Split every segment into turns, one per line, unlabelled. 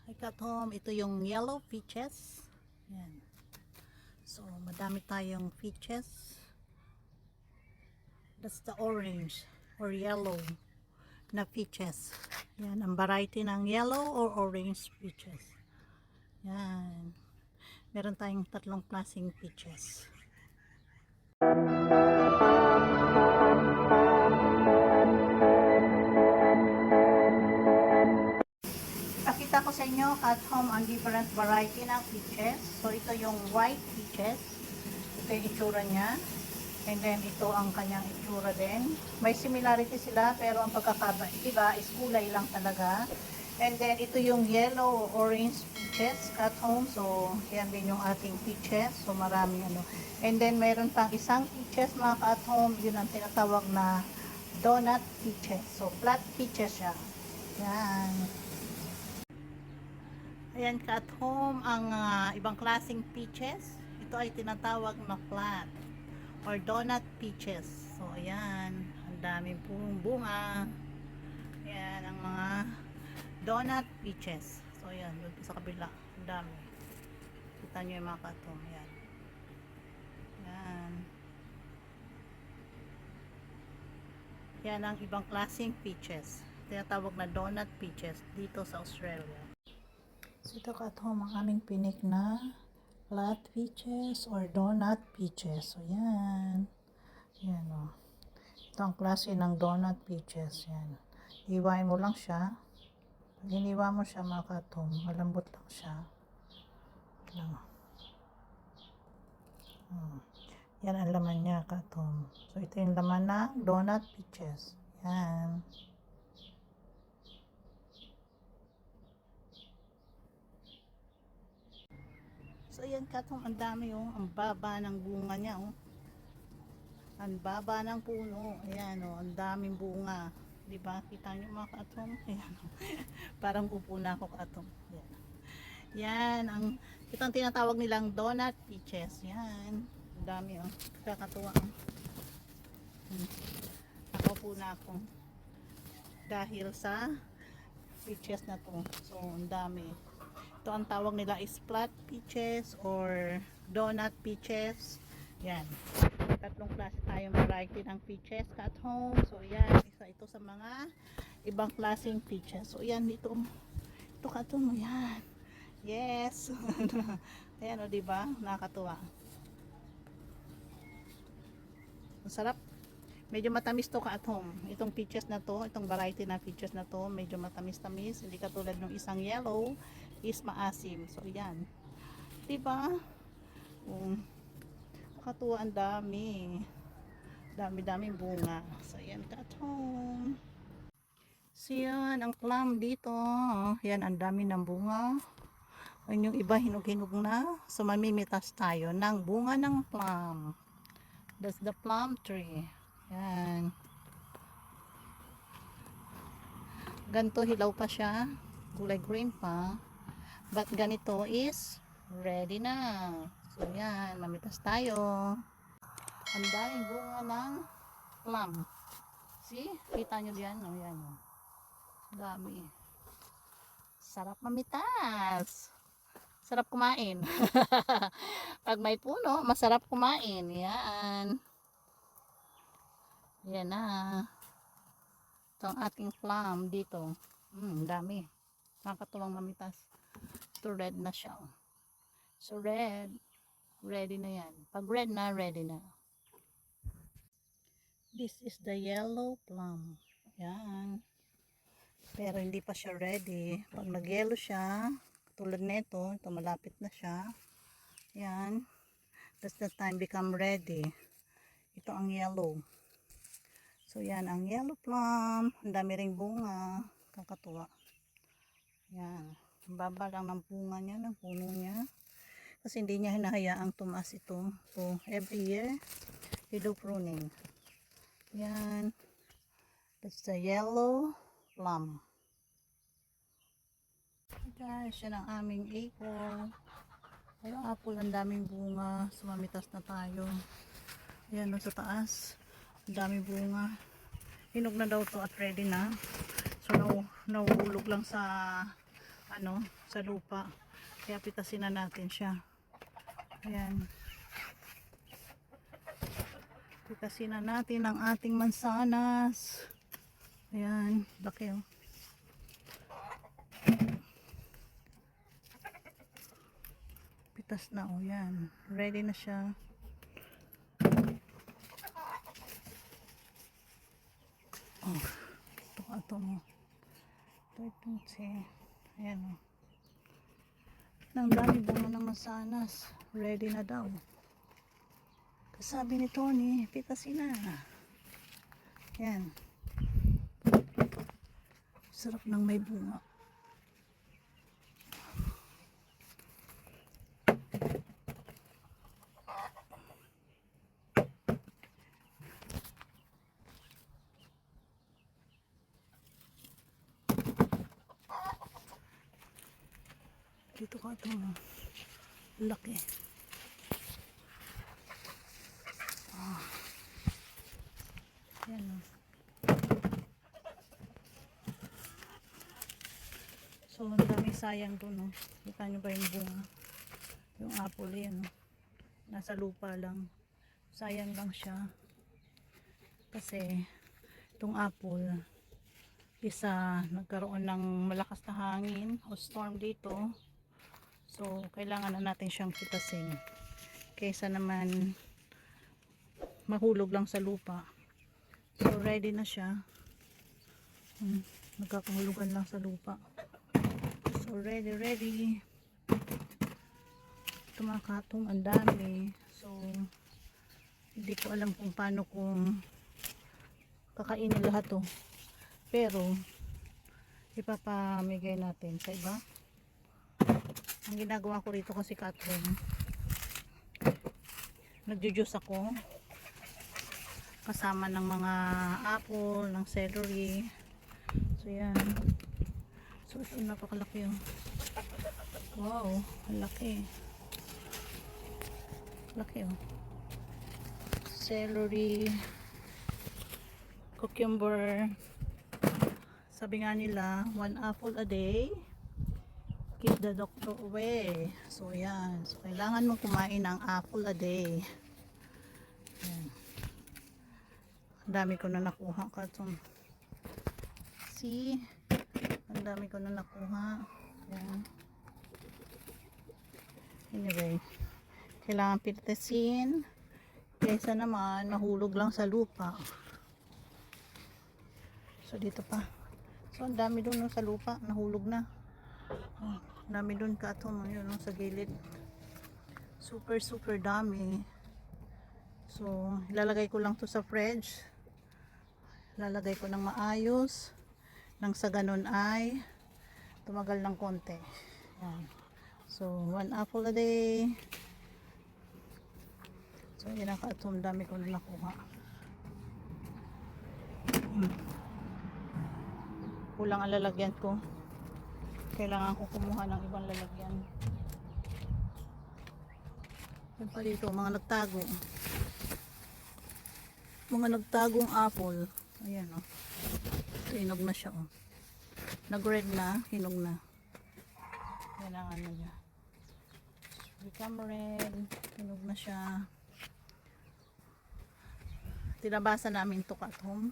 I got home. Ito yung yellow peaches. Yan. So, madami tayong peaches. That's the orange or yellow na peaches. Yan, ang variety ng yellow or orange peaches. Yan. Meron tayong tatlong klaseng peaches. Pakita ko sa inyo at home ang different variety ng peaches. So, ito yung white peaches. Ito yung itsura niya. And then, ito ang kanyang itsura din. May similarity sila, pero ang pagkakaiba is kulay lang talaga. And then, ito yung yellow orange peaches at home. So, yan din yung ating peaches. So, marami ano. And then, mayroon pang isang peaches mga at home. Yun ang tinatawag na donut peaches. So, flat peaches siya. Yan. Ayan ka at home ang ibang klaseng peaches. Ito ay tinatawag na flat or donut peaches. So ayan, ang daming pong bunga. Ayan ang mga donut peaches. So ayan, doon sa kabila, ang dami. Kita nyo yung mga katong. Ayan. Ayan. Yan ang ibang klaseng peaches. Tinatawag na donut peaches dito sa Australia. So ito ka at home ang aming pinik na flat peaches or donut peaches. So yan. Yan o. Ito ang klase ng donut peaches. Yan. Iwain mo lang siya. Pag iniwa mo siya mga katong, malambot lang siya. Yan. Yan ang laman niya katong. So ito yung laman ng donut peaches. Yan. So ayan katong, ang dami oh, ang baba ng bunga niya oh. Ang baba ng puno. Ayan oh, ang daming bunga. 'Di ba? Kita niyo mga katong? Ayan oh. Parang upo na ako katong. Ayan. Yan ang itong tinatawag nilang donut peaches. Yan. Ang dami oh. Kakatuwa oh. Nakaupo na ako. Dahil sa peaches na to. So ang dami. Ito ang tawag nila is flat peaches or donut peaches. Yan. Tatlong klase tayong variety ng peaches at home. So yan, isa ito sa mga ibang klaseng peaches. So yan dito. Ito katong yan. Yes. Ayan o, diba? Nakakatuwa. Ang sarap. Medyo matamis to ka at home. Itong peaches na to, itong variety na peaches na to, medyo matamis-tamis. Hindi katulad ng isang yellow is maasim. So yan. Diba? Nakatuwa, ang dami. Dami-daming bunga. So yan ka at home. So yan, ang plum dito. Yan, ang dami ng bunga. Ayun yung iba hinog-hinog na. So mamimitas tayo ng bunga ng plum. That's the plum tree. Yan. Ganito hilaw pa siya. Kulay green pa. But ganito is ready na. So yan, mamitas tayo. Ang daming bunga ng plum. See? Kita nyo diyan? O yan. Dami. Sarap mamitas. Sarap kumain. Pag may puno, masarap kumain. Yan. Yan na. Ito ang ating plum dito. Dami. Nakakatuwang mamitas. Ito red na siya. So red. Ready na yan. Pag red na, ready na. This is the yellow plum. Yan. Pero hindi pa siya ready. Pag nag-yellow siya, tulad nito, ito malapit na siya. Yan. That's the time become ready. Ito ang yellow. So yan ang yellow plum. Ang dami ring bunga. Kakatuwa. Yan. Ang baba lang ng bunga niya, ng puno niya. Kasi hindi niya hinahayaang tumaas ito. So every year, we do pruning. Yan. That's the yellow plum. Guys, yan ang aming apple. Ayun, apple, ang daming bunga. Sumamitas na tayo. Ayan, no, sa taas. Ang daming bunga. Hinog na daw to at ready na. So, nauulog lang sa ano, sa lupa. Kaya pitasin na natin siya. Ayan. Pitasin na natin ang ating mansanas. Ayan, laki oh. Pitas na oh, yan. Ready na siya. Oh, ito mo. Ayan o. Nang dami bunga ng mansanas. Ready na daw. Kasabi ni Tony, pitasin na. Ayan. Sarap ng may bunga. Dito ka ito. Laki. Ah. Yan o. So, ang dami sayang doon. No? Kita nyo ba yung bunga? Yung apple yan. No? Nasa lupa lang. Sayang lang siya. Kasi, itong apple, isa nagkaroon ng malakas na hangin o storm dito. So, kailangan na natin siyang pitasin. Kaysa naman mahulog lang sa lupa. So, ready na siya. Nagkakahulugan lang sa lupa. So, ready. Tumakatong ang dami. So, hindi ko alam kung paano kung kakainin lahat to. Pero, ipapamigay natin sa iba. Ang ginagawa ko rito kasi Catherine, nagjujuice ako kasama ng mga apple, ng celery. So yan. So ito napakalaki yun. Wow, laki. Laki oh. Celery, cucumber. Sabi nga nila, 1 apple a day keep the doctor away. So yan. So kailangan mo kumain ng apple a day. Yan. Ang dami ko na nakuha katong. See? Ang dami ko na nakuha. Yan. Anyway, kailangan pitasin kaysa naman nahulog lang sa lupa. So dito pa. So ang dami doon sa lupa, nahulog na. Oh, dami doon ka ito, yun sa gilid. Super dami. So ilalagay ko lang to sa fridge. Lalagay ko ng maayos. Nang sa ganun ay tumagal ng konti. Yan. So 1 apple a day. So yun ang ka-atom, dami ko na nakuha. Kulang ang lalagyan ko. Kailangan ko kumuha ng ibang lalagyan. Yan pa dito, mga nagtago. Mga nagtagong apple. Ayan o. Ito, hinog na siya o. Nag-red na, hinog na. Kailangan na niya. Become red. Hinog na siya. Tinabasa namin to at home.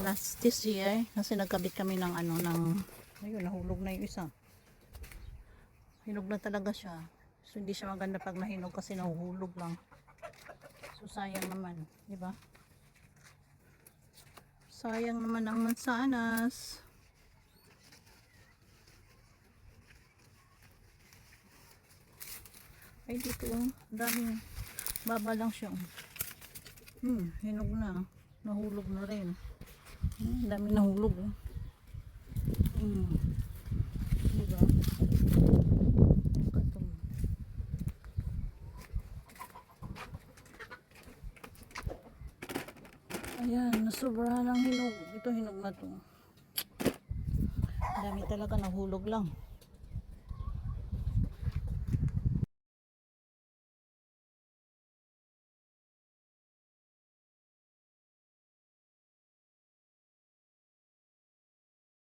Last this year. Kasi nagkabit kami ng ano, ng ayun, nahulog na yung isa. Hinog na talaga siya. So hindi siya maganda pag nahinog kasi nahuhulog lang. So sayang naman, di ba? Sayang naman ang mansanas. Ay dito, dami. Baba lang siya. Hinog na. Nahulog na rin. Dami nahulog. Diba? Ayan, nasobrahan ng hinog. Ito hinog na to. Dami talaga, nahulog lang.